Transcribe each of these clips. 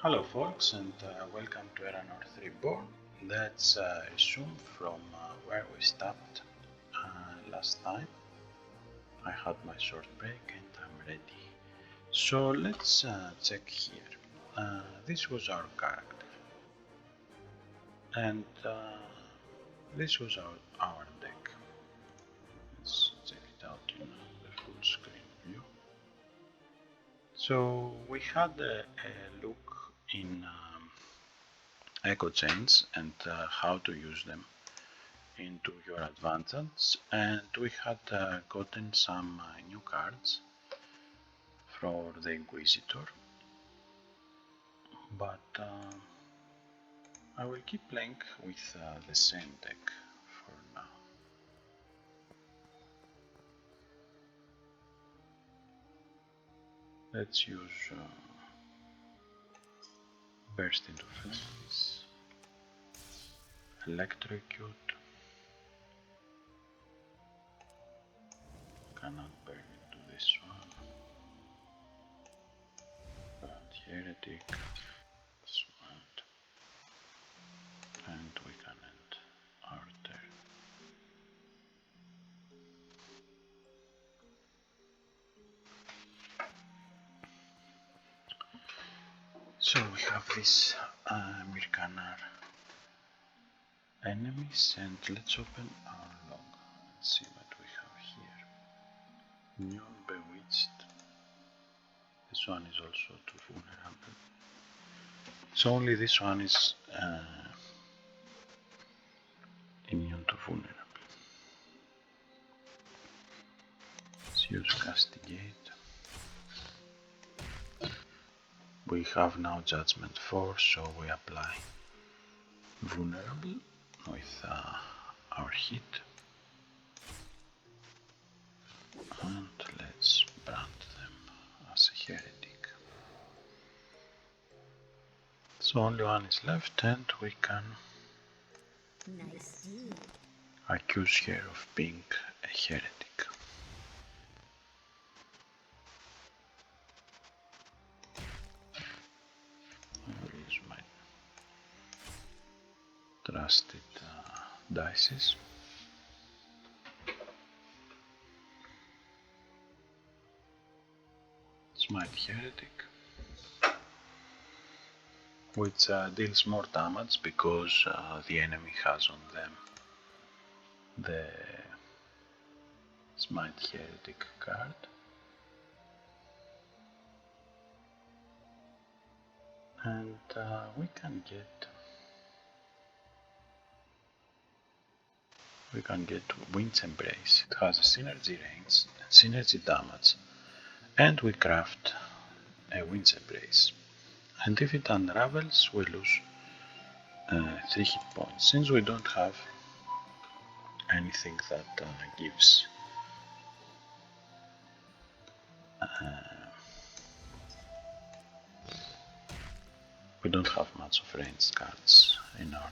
Hello folks, and welcome to Erannorth Reborn. Let's resume from where we stopped last time. I had my short break and I'm ready. So let's check here. This was our character, and this was our deck. Let's check it out in the full screen view. So we had a look in echo chains and how to use them into your advantage, and we had gotten some new cards for the Inquisitor, but I will keep playing with the same deck for now. Let's use Burst into Flames, Electrocute, cannot burn into this one, Brand Heretic, Smart, and we can end our turn. So we have this Mirkanar enemies, and let's open our log and see what we have here. Neon Bewitched. This one is also too vulnerable. So only this one is immune to vulnerable. Let's use Castigate. We have now Judgment 4, so we apply vulnerable with our hit, and let's brand them as a heretic. So only one is left, and we can accuse her of being a heretic. I will use my trusted dices. Smite Heretic, which deals more damage because the enemy has on them the Smite Heretic card. And we can get Wind's Embrace. It has a synergy range, synergy damage, and we craft a Wind's Embrace. And if it unravels, we lose 3 hit points. Since we don't have anything that gives we don't have much of ranged cards in our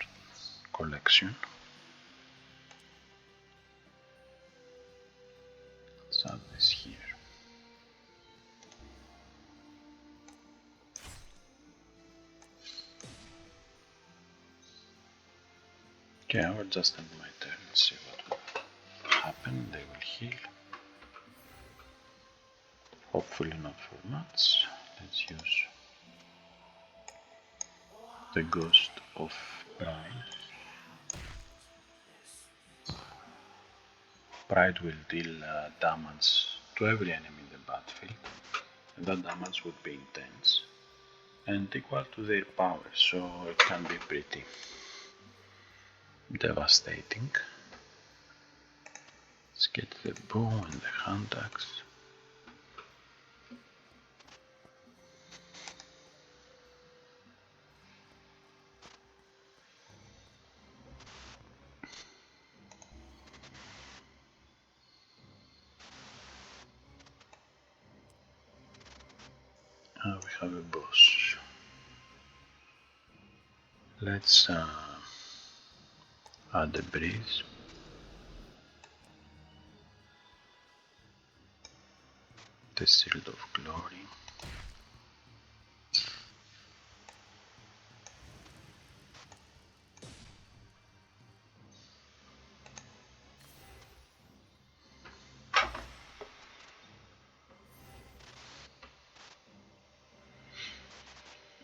collection. Let's add this here. Okay, I will just end my turn and see what will happen. They will heal. Hopefully not for much. Let's use the Ghost of Pride. Pride will deal damage to every enemy in the battlefield, and that damage would be intense and equal to their power, so it can be pretty devastating. Let's get the bow and the hand axe. We have a boss. Let's add a breeze. The Shield of Glory.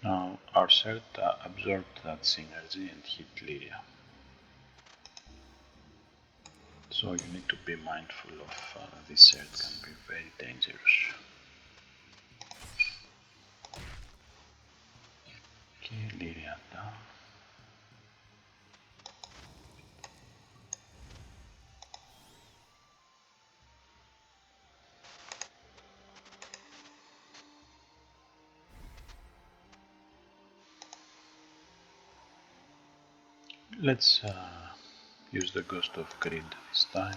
Now our shirt absorbed that synergy and hit Lyria. So you need to be mindful of this shirt can be very dangerous. Okay, Lyria down. Let's use the Ghost of Greed this time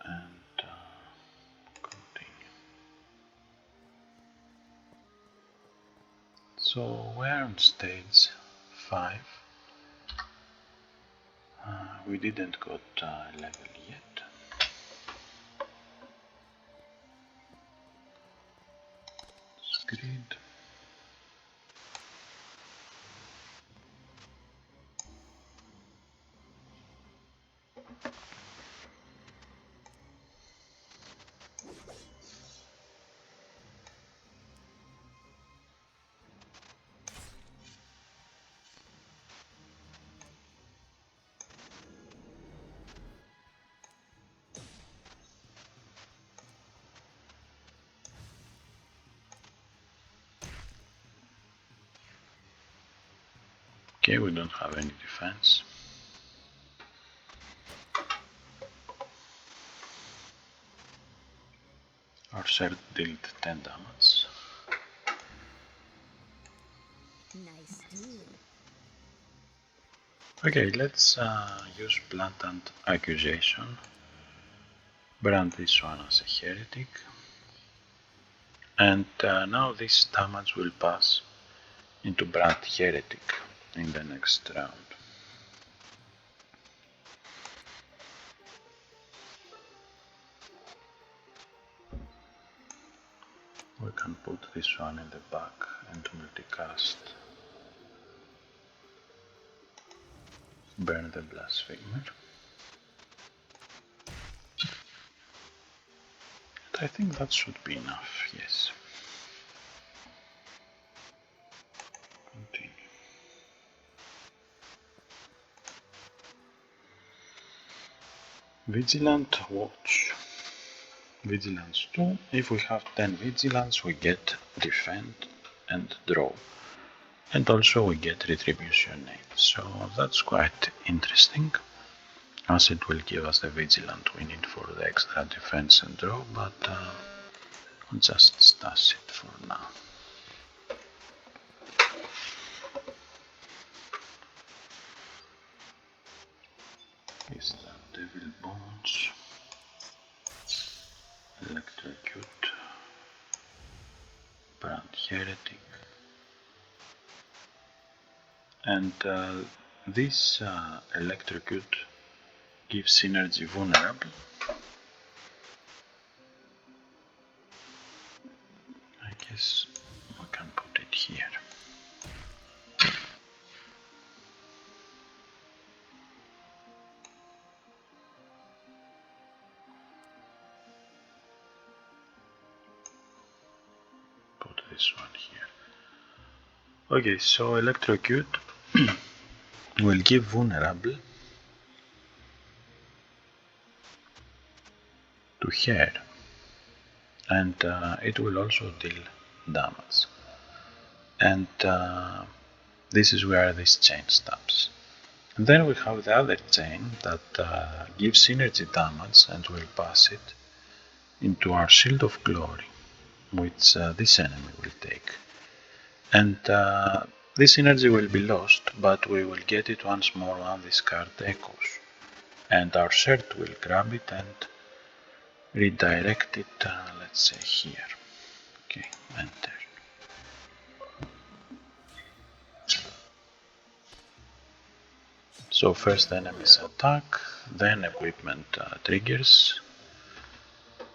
and continue. So we're on stage 5. We didn't got level yet. Greed. Okay, we don't have any defense. Our shirt dealt 10 damage. Nice deal. Okay, let's use Blatant Accusation. Brand this one as a heretic. And now this damage will pass into Brand Heretic in the next round. We can put this one in the back and multicast Burn the Blasphemer. And I think that should be enough, yes. Continue. Vigilant Watch. Vigilance 2. If we have 10 Vigilance, we get Defend and Draw. And also we get Retribution 8. So that's quite interesting, as it will give us the Vigilant we need for the extra defense and draw, but I'll just stash it for now. Is that Devil Bones, Electrocute, Brand Heretic, and this Electrocute gives synergy vulnerable. I guess we can put it here. Put this one here. Okay, so Electrocute will give vulnerable to her, and it will also deal damage. And this is where this chain stops. And then we have the other chain that gives synergy damage and will pass it into our Shield of Glory, which this enemy will take. And this energy will be lost, but we will get it once more when this card echoes. And our shirt will grab it and redirect it, let's say here. Okay, enter. So first enemy's attack, then equipment triggers.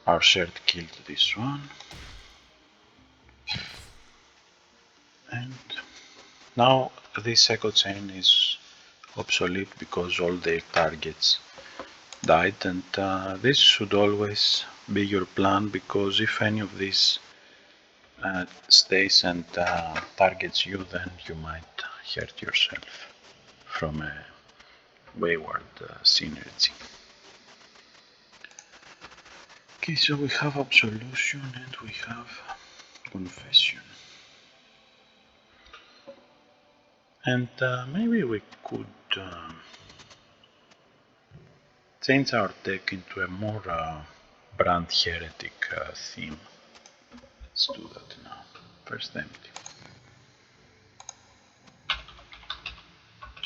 Our shirt killed this one. And now this echo chain is obsolete because all their targets died, and this should always be your plan, because if any of these stays and targets you, then you might hurt yourself from a wayward synergy. Okay, so we have absolution and we have confession. And maybe we could change our deck into a more Brand Heretic theme. Let's do that now. First empty.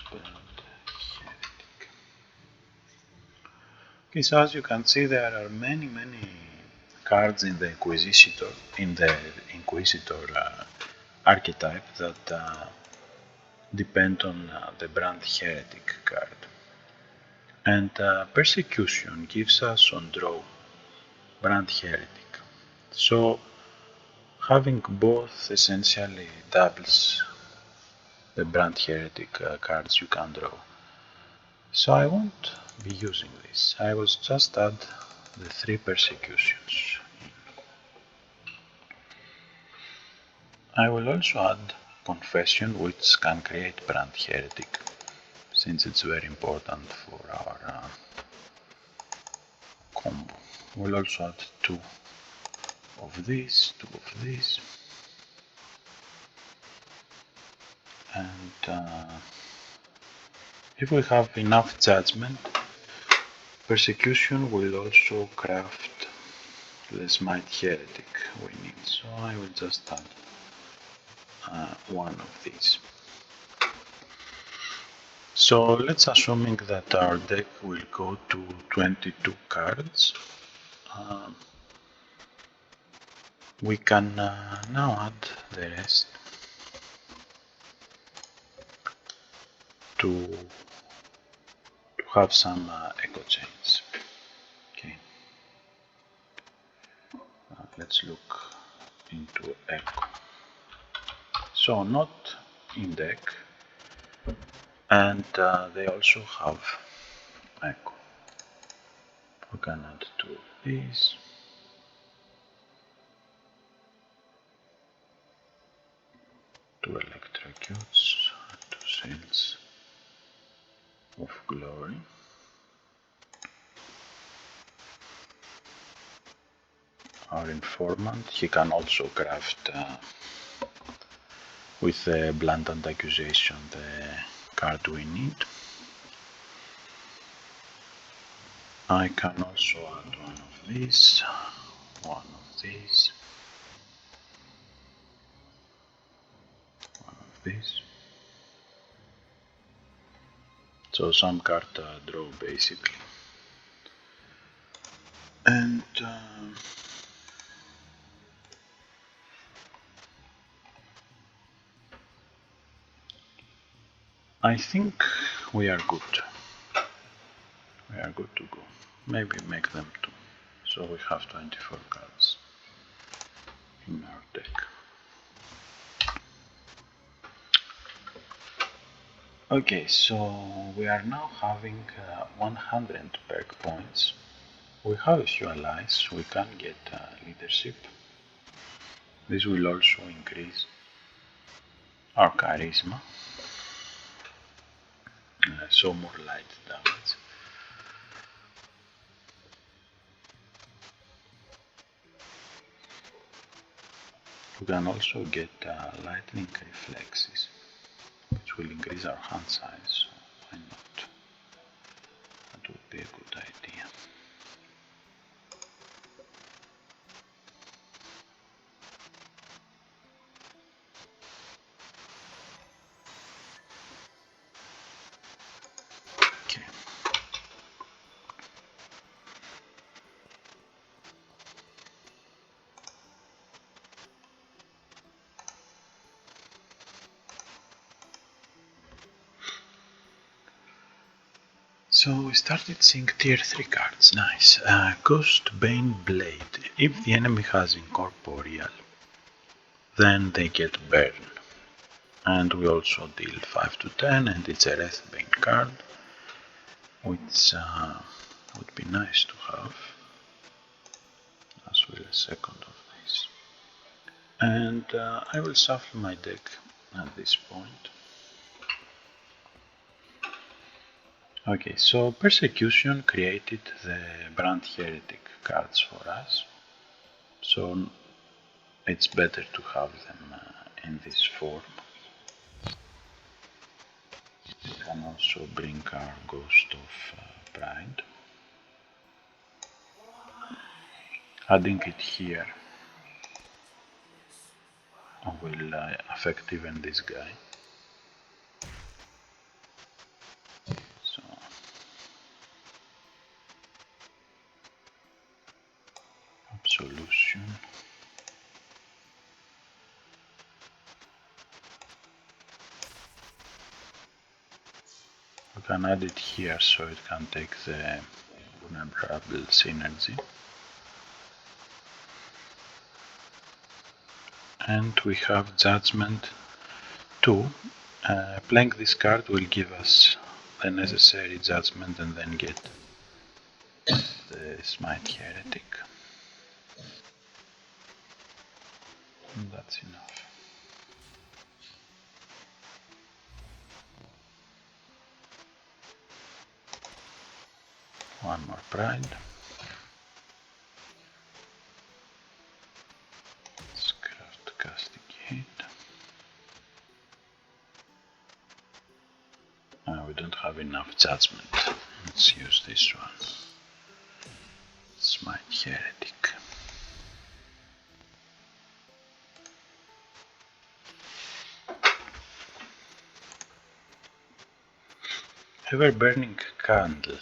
Brand Heretic. Okay, so as you can see, there are many cards in the Inquisitor archetype that depend on the Brand Heretic card. And Persecution gives us on draw Brand Heretic. So having both essentially doubles the Brand Heretic cards you can draw. So I won't be using this. I will just add the 3 persecutions. I will also add Confession, which can create Brand Heretic, since it's very important for our combo. We'll also add 2 of these, 2 of these, and if we have enough judgment, Persecution will also craft the Smite Heretic we need, so I will just add 1 of these. So let's assuming that our deck will go to 22 cards. We can now add the rest to have some echo chains. Okay. Let's look into echo. So not in deck, and they also have echo. We can add 2 of these. 2 electrocutes, 2 seals of glory. Our informant, he can also craft with the blatant accusation the card we need. I can also add 1 of these, 1 of these, 1 of these. So some card draw basically. And I think we are good. We are good to go. Maybe make them 2. So we have 24 cards in our deck. Okay, so we are now having 100 perk points. We have a few allies. We can get leadership. This will also increase our charisma. So more light damage. We can also get lightning reflexes, which will increase our hand size, so why not? That would be a good idea. Okay. So we started seeing tier 3 cards, nice. Ghost Bane Blade. If the enemy has incorporeal, then they get burn. And we also deal 5 to 10, and it's a Wrathbane card, which would be nice to have, as well as second of this. And I will shuffle my deck at this point. Okay, so Persecution created the Brand Heretic cards for us, so it's better to have them in this form. We can also bring our Ghost of Pride. Adding it here will affect even this guy. So Absolution. We can add it here so it can take the vulnerable synergy. And we have Judgment 2. Playing this card will give us the necessary judgment and then get the Smite Heretic. And that's enough. One more Pride. Let's craft Castigate. We don't have enough judgment. Let's use this one. Smite Heretic. Ever Burning Candle.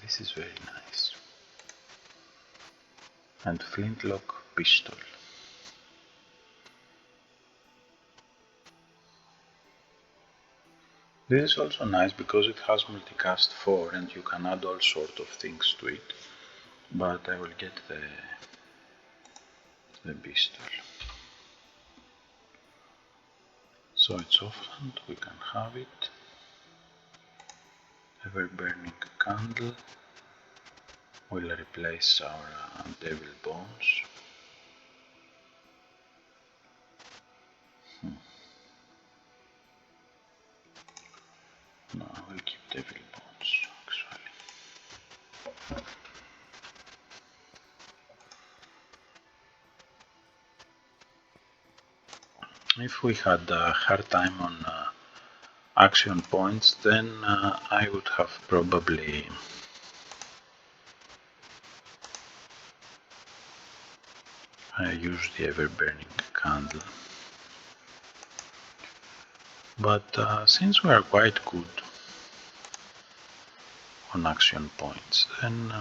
This is very nice. And Flintlock Pistol. This is also nice because it has multicast 4 and you can add all sort of things to it. But I will get the pistol. So it's offhand, we can have it. Ever Burning Candle will replace our Devil Bones. No, I will keep Devil Bones actually. If we had a hard time on action points, then I would have probably used the Ever Burning Candle. But since we are quite good on action points, then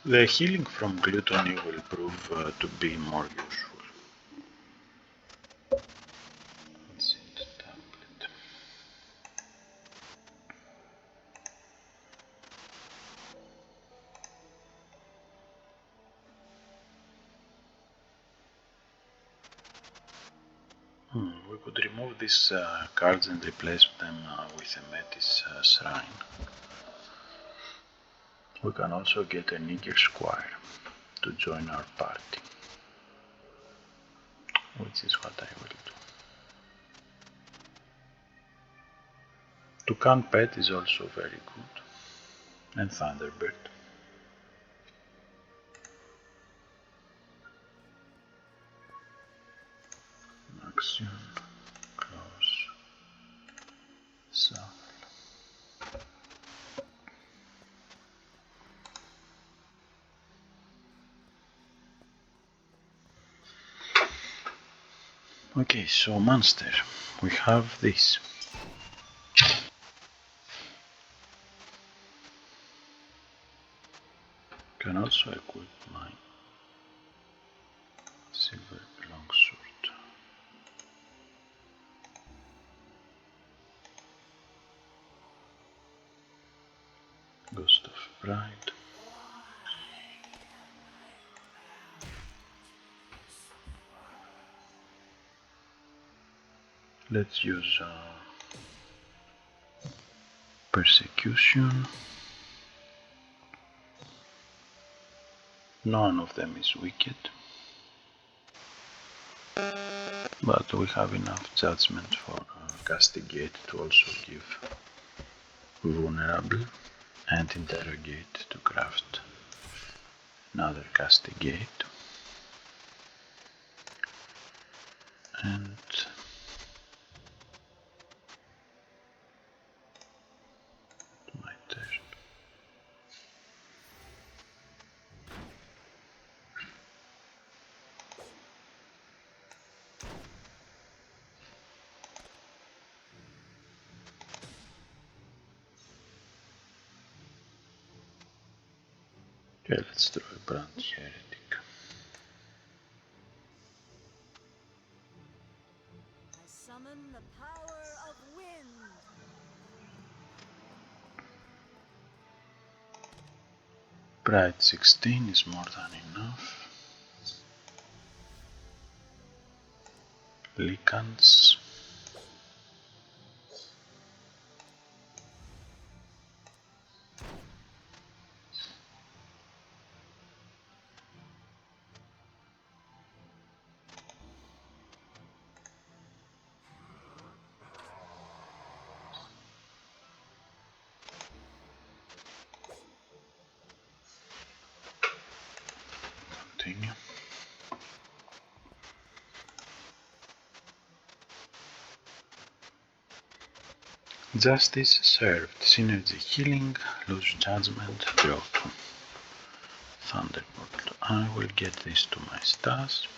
the healing from Gluttony will prove to be more useful. Let's hit the tablet. We could remove these cards and replace them with a Metis Shrine. We can also get a Nigger Squire to join our party, which is what I will do. Toucan Pet is also very good, and Thunderbird. Action, close, shuffle. Okay, so monster, we have this. Can also equip my silver longsword. Ghost of Pride. Let's use Persecution. None of them is wicked. But we have enough judgment for castigate to also give vulnerable and interrogate to craft another castigate. And my turn. Okay, let's draw a Brand Heretic. I summon the power of wind. Pride 16 is more than enough. Lycans. Continue. Justice served. Synergy healing. Lose judgment. Draw 2. Thunderbolt. I will get this to my stash.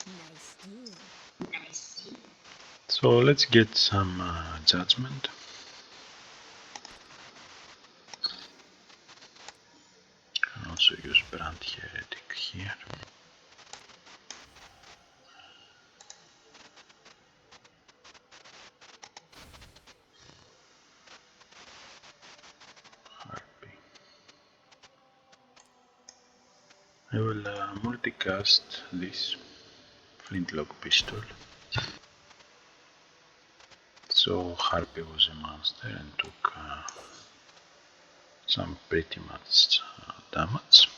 Nice dude. So let's get some judgment. Can also use Brand Heretic here. Harpy. I will multicast this flintlock pistol. So Harpy was a monster and took some pretty much damage.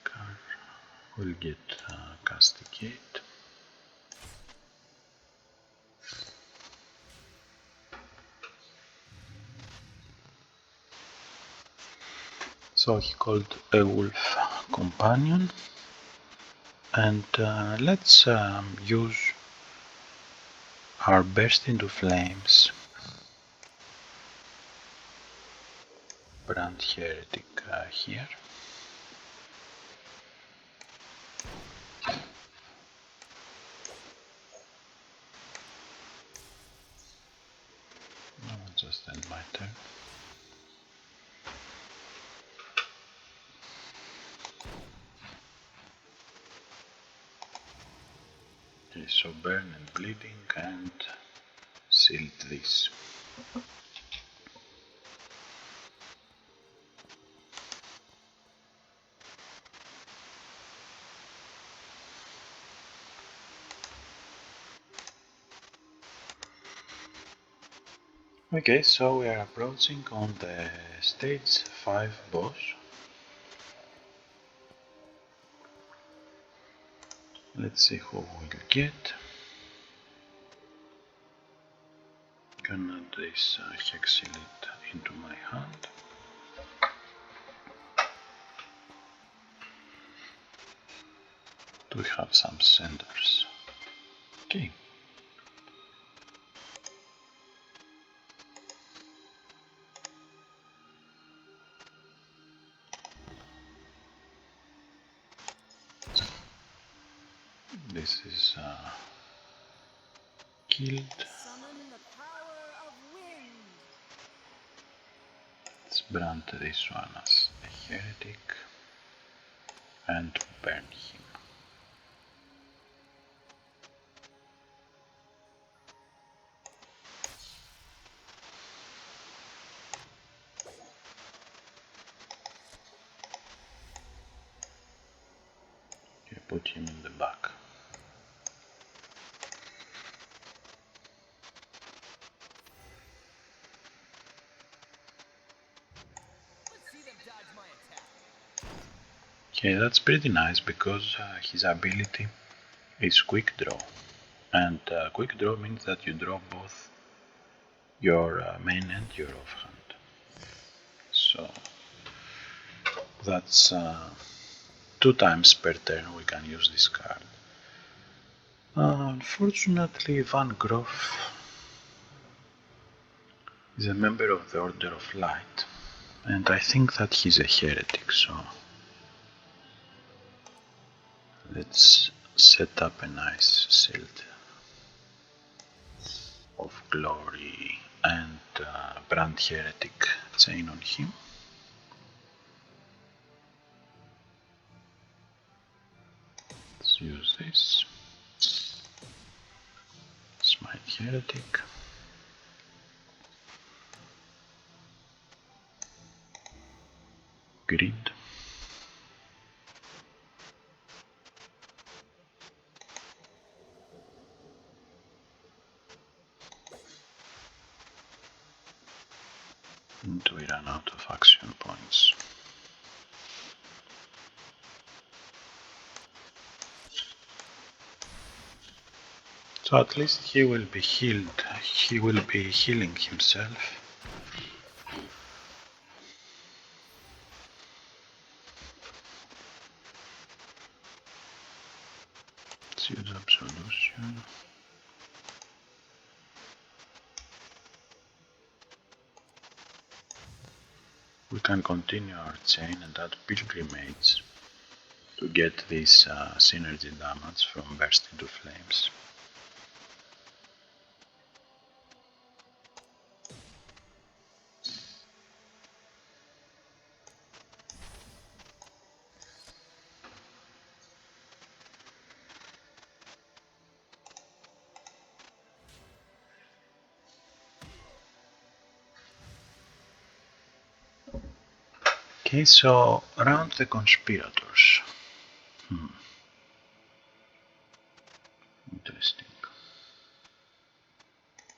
Car will get castigate. So he called a wolf companion, and let's use our burst into flames. Brand Heretic here. I will just end my turn. Okay, so burn and bleeding and sealed this. Okay, so we are approaching on the stage 5 boss. Let's see who we'll get. Gonna add this hexilite into my hand. Do we have some senders? Okay. This is killed. Summon the power of wind. Let's brand this one as a heretic and burn him. Okay, put him in the back. Okay, that's pretty nice because his ability is quick draw, and quick draw means that you draw both your main and your offhand. So that's 2 times per turn we can use this card. Unfortunately, Van Groff is a member of the Order of Light, and I think that he's a heretic, so let's set up a nice shield of glory and Brand Heretic chain on him. Let's use this. Smite Heretic. Grid. And we run out of action points. So at least he will be healed. He will be healing himself. Let's use Absolution. We can continue our chain and add Pilgrimage to get this synergy damage from Burst into Flames. Okay, so around the Conspirators. Interesting.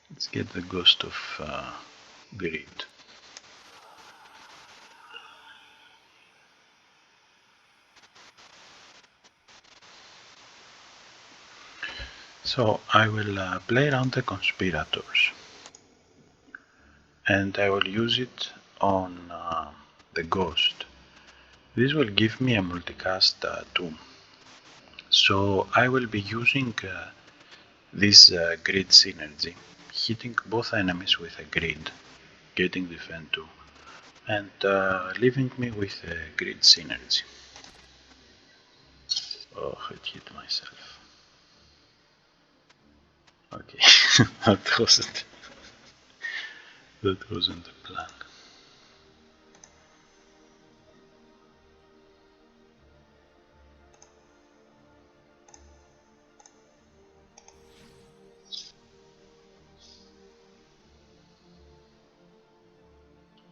Let's get the Ghost of Greed. So I will play around the Conspirators, and I will use it on the Ghost. This will give me a multicast 2. So I will be using this grid synergy, hitting both enemies with a grid, getting defend 2, and leaving me with a grid synergy. Oh, I hit myself. Okay, that wasn't the plan.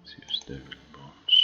Let's use Devil Bones.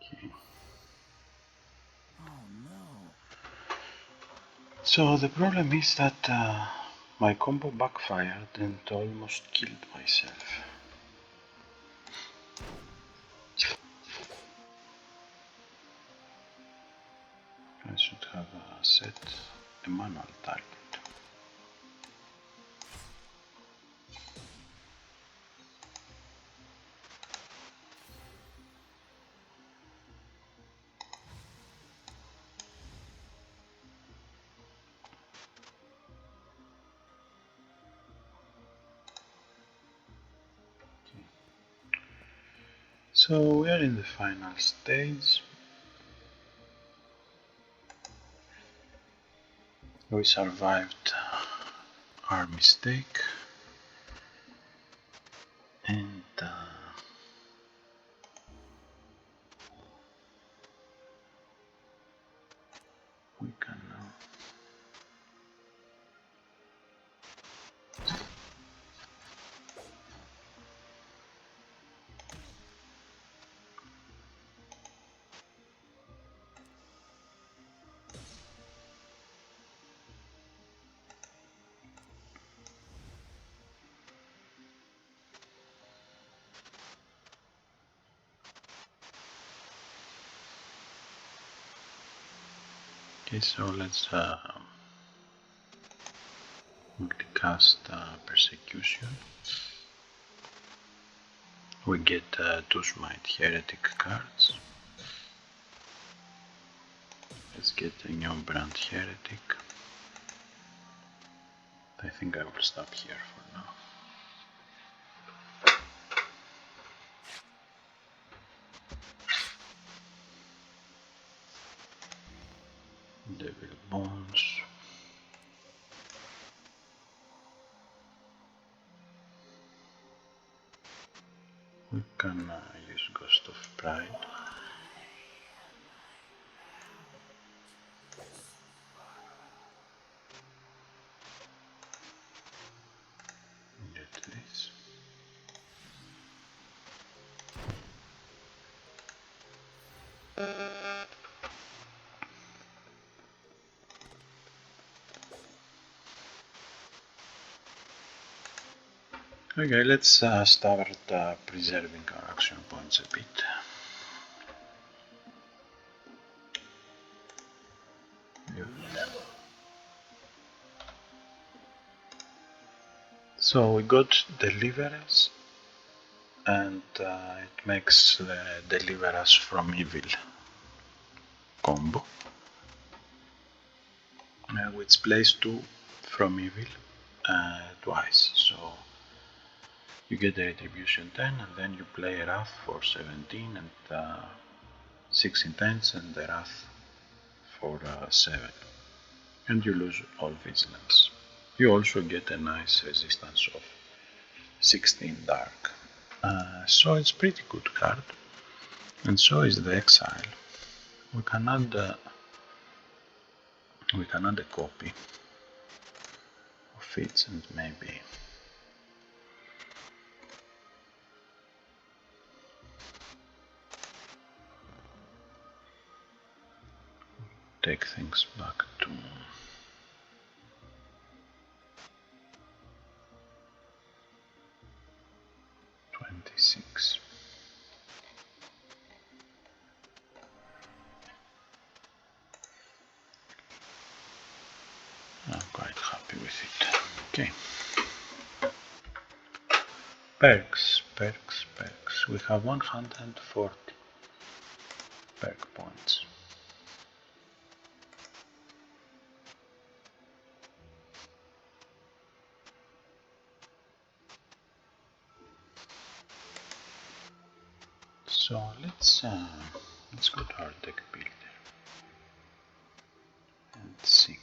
Okay. Oh no. So the problem is that my combo backfired and almost killed myself. I should have set a manual target. So we are in the final stage. We survived our mistake, and we can now okay, so let's cast Persecution. We get 2 Smite Heretic cards. Let's get a new Brand Heretic. I think I will stop here for now. Devil Bones. We can use Ghost of Pride. Get this. Okay, let's start preserving our action points a bit. So we got Deliverance, and it makes the Deliver Us from Evil combo, which plays 2 from Evil twice. So you get the Retribution 10, and then you play Wrath for 17 and 6 intense, and the Wrath for 7, and you lose all Vigilance. You also get a nice resistance of 16 Dark. So it's pretty good card, and so is the Exile. We can add a copy of it, and maybe take things back to 26. I'm quite happy with it. Okay. Perks. We have 140 perk points. So let's go to our deck builder and see.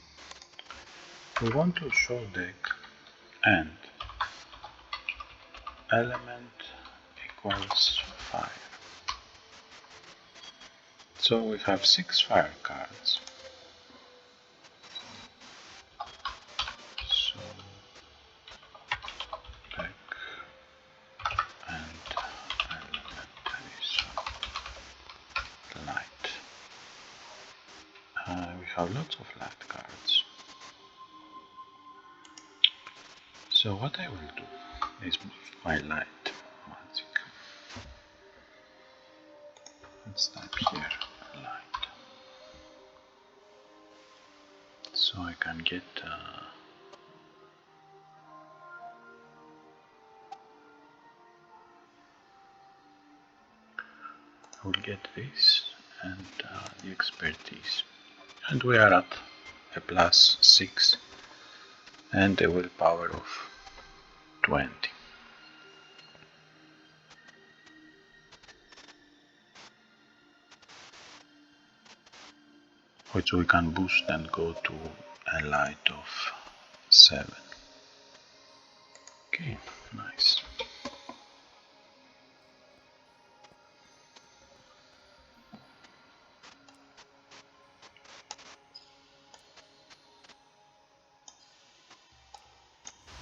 We want to show deck and element equals fire. So we have 6 fire cards. So deck and element is light. We have lots of light cards. So what I will do is my light magic. Let's type here light. So I can get I will get this and the expertise. And we are at a +6 and a willpower of 20. which we can boost and go to a light of 7. Okay, nice.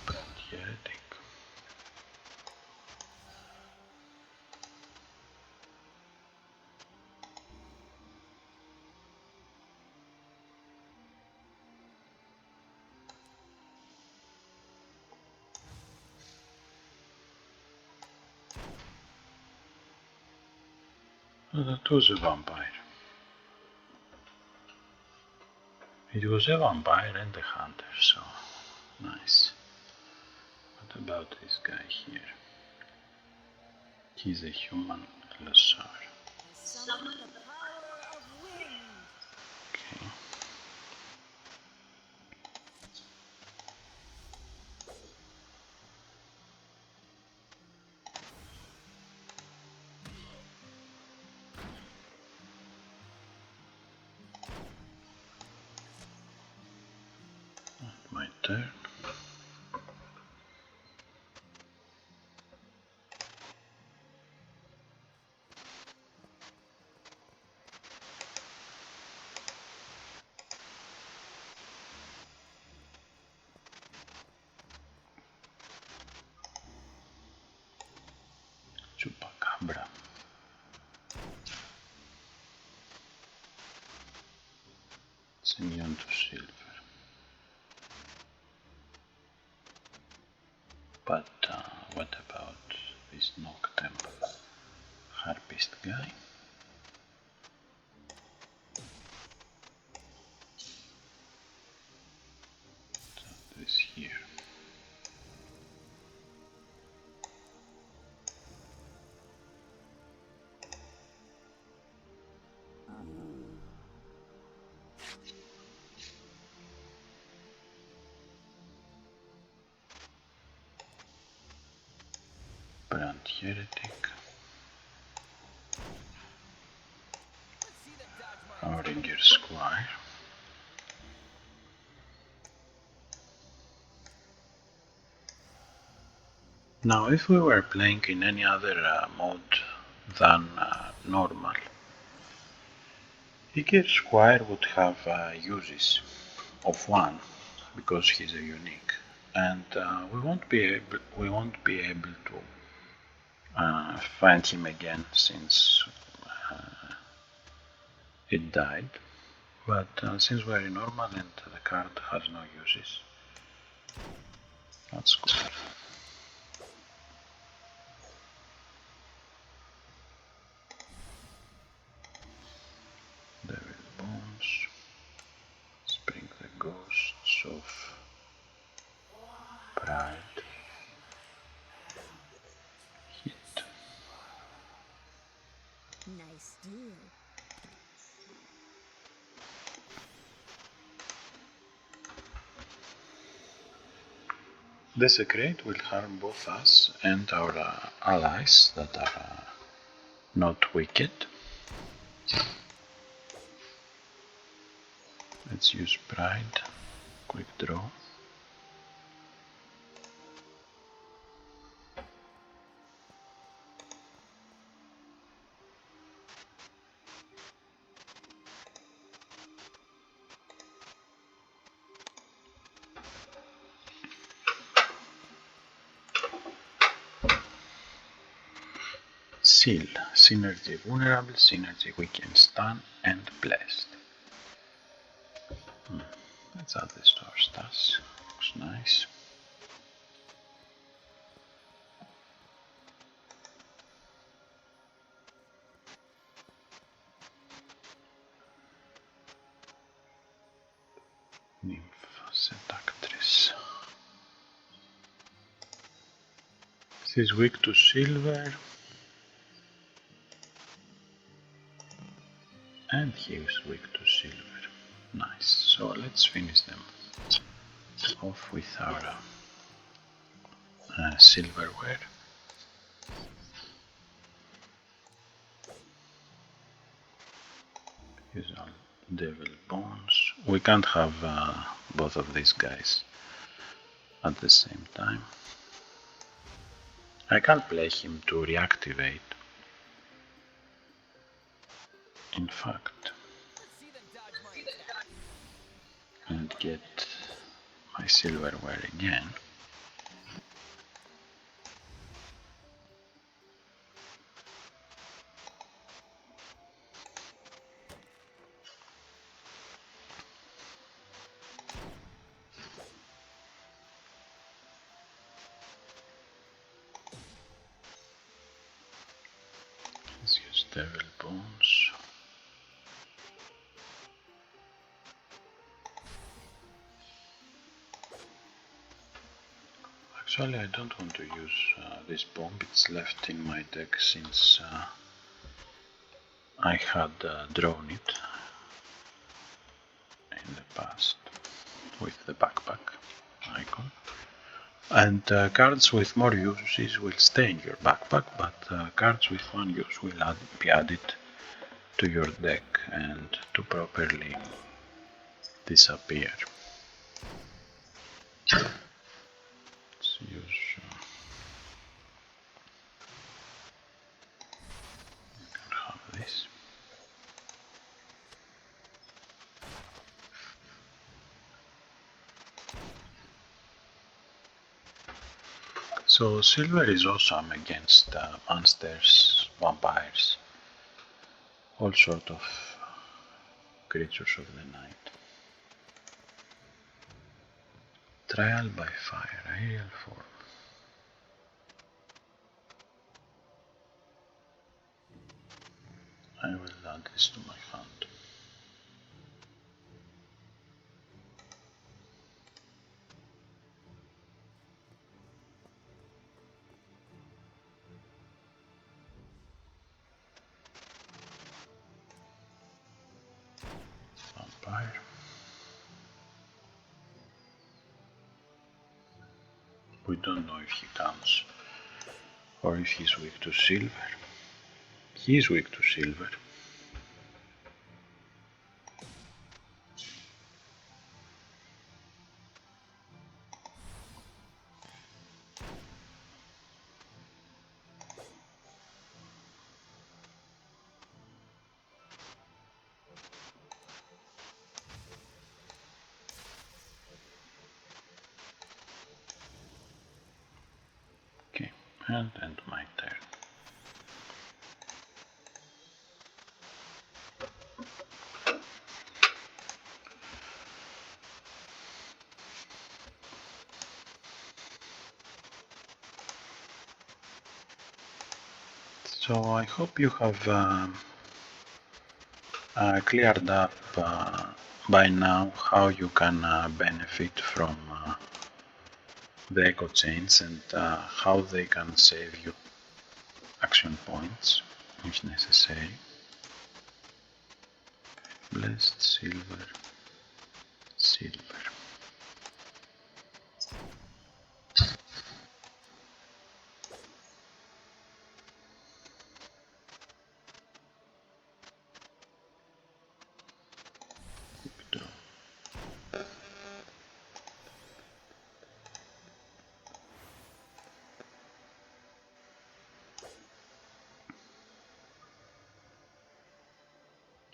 Brand Heretic. Oh, that was a vampire. It was a vampire and a hunter, so nice. What about this guy here? He's a human Lasar. I summon the power of wind. Okay. My turn. Chupacabra. It's immune to silver. But what about this Noctemple harpist guy? So this here. Brand Heretic. Ranger Squire. Now if we were playing in any other mode than normal, Ranger Squire would have uses of 1 because he's a unique, and we won't be able to find him again since it died. But since we're in normal and the card has no uses, that's good. Devil Bones, Spring the Ghosts of Pride, Hit. Nice deal. Desecrate will harm both us and our allies that are not wicked. Let's use Pride, quick draw. Seal, synergy vulnerable, synergy weaken, stun, and blessed. Let's add this to our stats. Looks nice. Nymph, seductress. This is weak to silver. And he is weak to silver. Nice. So let's finish them off with our silverware. Use our Devil Bones. We can't have both of these guys at the same time. I can't play him to reactivate. In fact, and get my silverware again. Let's use Devil Bones. Actually, I don't want to use this bomb. It's left in my deck since I had drawn it in the past with the backpack icon. And cards with more uses will stay in your backpack, but cards with one use will be added to your deck and to properly disappear. Let's use have this. So silver is awesome against monsters, vampires, all sort of creatures of the night. Trial by fire, aerial form. I will add this to my hand. Vampire. We don't know if he counts or if he's weak to silver. He is weak to silver. Okay, and end my turn. So I hope you have cleared up by now how you can benefit from the echo chains and how they can save you action points if necessary. Blessed silver, silver.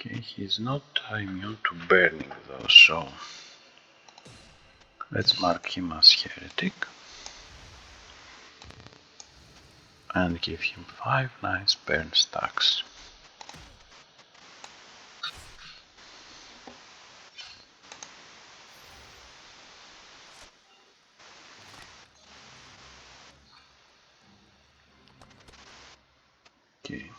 Okay, he's not immune to burning though, so let's mark him as heretic and give him 5 nice burn stacks. Okay.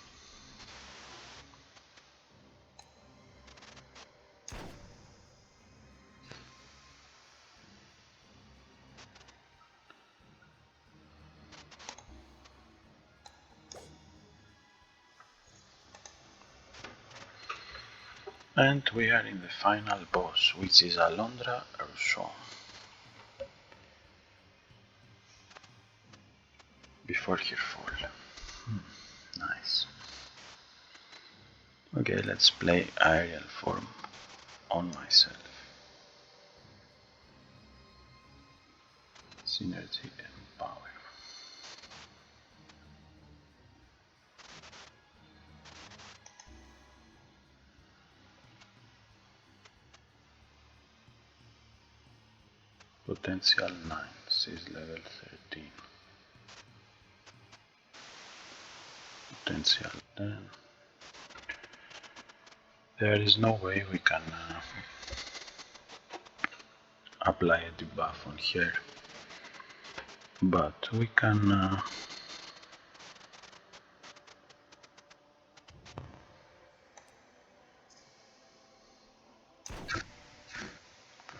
And we are in the final boss, which is Alondra Rousseau. Before her fall. Nice. Okay, let's play aerial form. on myself. Synergy and power. Potential 9, she's level 13. Potential 10. There is no way we can apply a debuff on her, but we can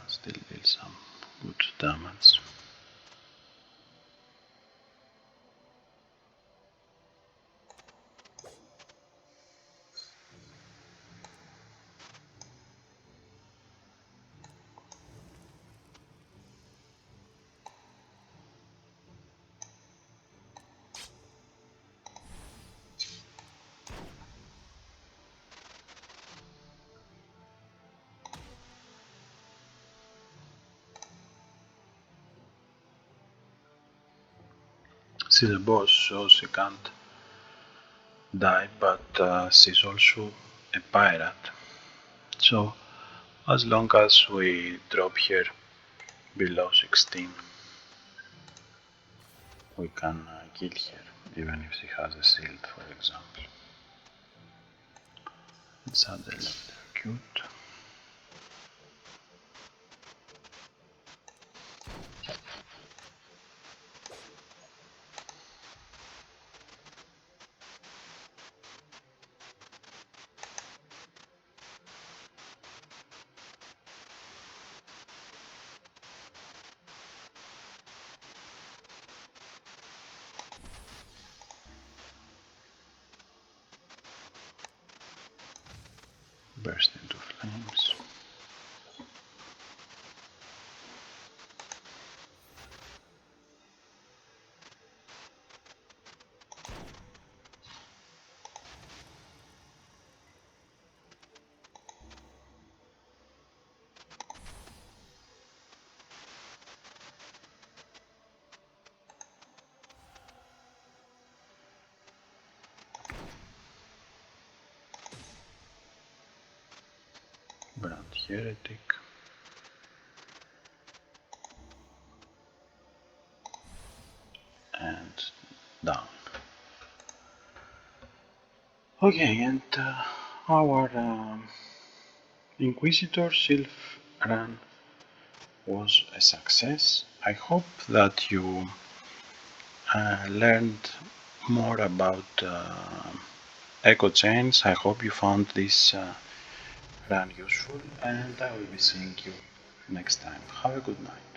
still deal some good damage. She's a boss, so she can't die, but she's also a pirate. So as long as we drop her below 16, we can kill her, even if she has a shield, for example. Let's add electrocute. Burst into flames. Brand Heretic. And down. Okay, and our Inquisitor Sylph run was a success. I hope that you learned more about echo chains. I hope you found this run useful, and I will be seeing you next time. Have a good night.